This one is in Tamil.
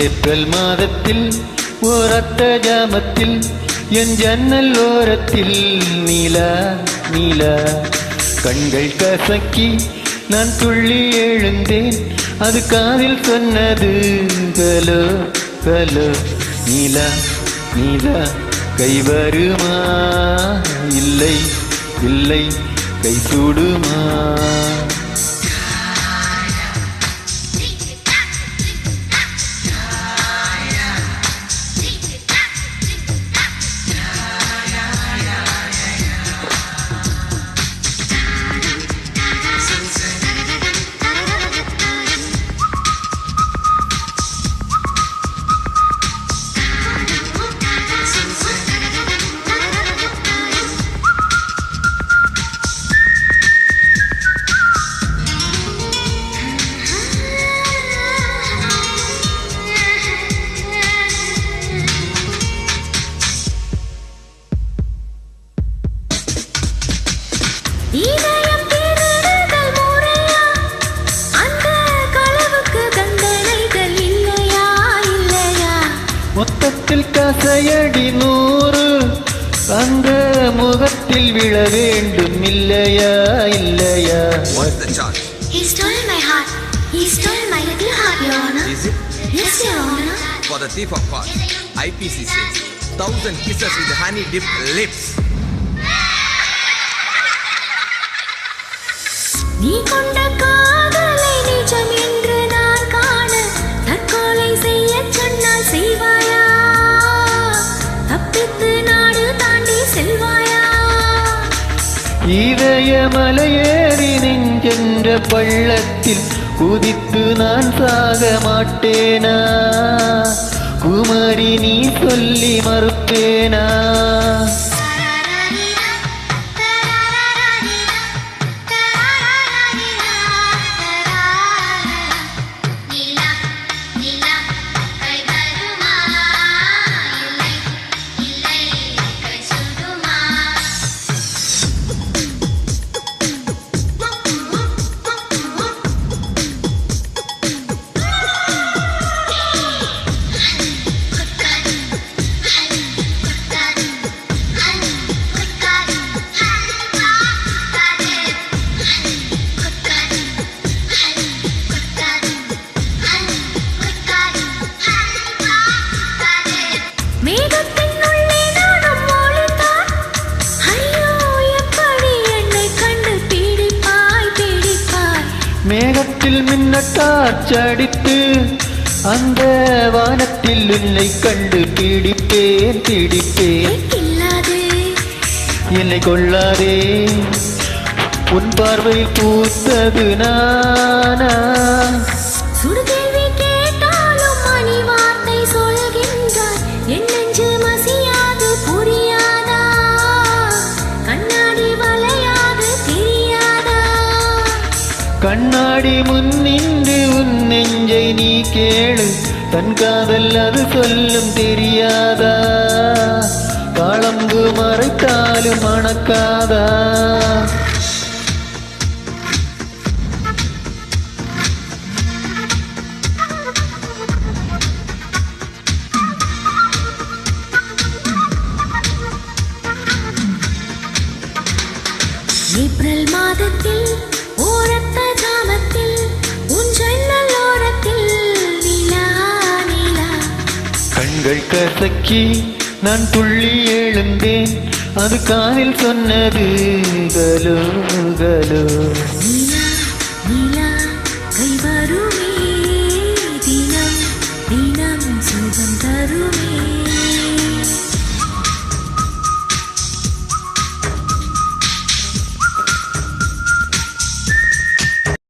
ஏப்ரல் மாதத்தில் ஓரத்த ஜாமத்தில் என் ஜன்னல் ஓரத்தில் நீலா நீலா கண்கள் கசக்கி நான் துள்ளி எழுந்தேன். அது காதில் சொன்னது கலோ கலோ. நீலா நீலா கை வருமா இல்லை இல்லை கை சூடுமா? மொத்தத்தில் கசையடி 100 அந்த முகத்தில் விழ வேண்டும் இல்லையா இல்லையா? What's the charge? He stole my heart. He stole my little heart, Your Honor. Is it? Yes, Your Honor. For the thief of hearts, IPC says 1,000 kisses with honey dipped lips. நீ கொண்ட காதலை நிஜம் என்று நான் காண தற்கொலை செய்ய சொன்னால் செய்வாயா? தப்பித்து நாடு தாண்டி செல்வாயா? இதய மலையேறி நெஞ்சென்ற பள்ளத்தில் குதித்து நான் சாக மாட்டேனா? குமரி நீ சொல்லி மறுப்பேனா? மேகத்தில் மின்னட்டாச்சடித்து அந்த வானத்தில் உன்னை கண்டு பிடிப்பேன் பிடிப்பேன். என்னை கொள்ளாதே உன் பார்வையில் பூத்தது நானா? சுடுகேள்வி கேட்டாலும் மணி வார்த்தை சொல்கின்றார். என் நெஞ்சு மசியாது புரியாதா? கண்ணாடி வளையாது தெரியாதா? கண்ணாடி முன்னின்று உன் நெஞ்சை நீ கேளு. தன் காதல் அது சொல்லும் தெரியாதா? காளம்பு மறைத்தாலும் மணக்காதா? ஏப்ரல் மாதத்தில் ஓரத்த ஜாமத்தில் உன் ஜன்னல் ஓரத்தில் நிலா நிலா கண்கள் கசக்கி நான் துள்ளி எழுந்தேன். அது காதில் சொன்னது கலோ கலோ.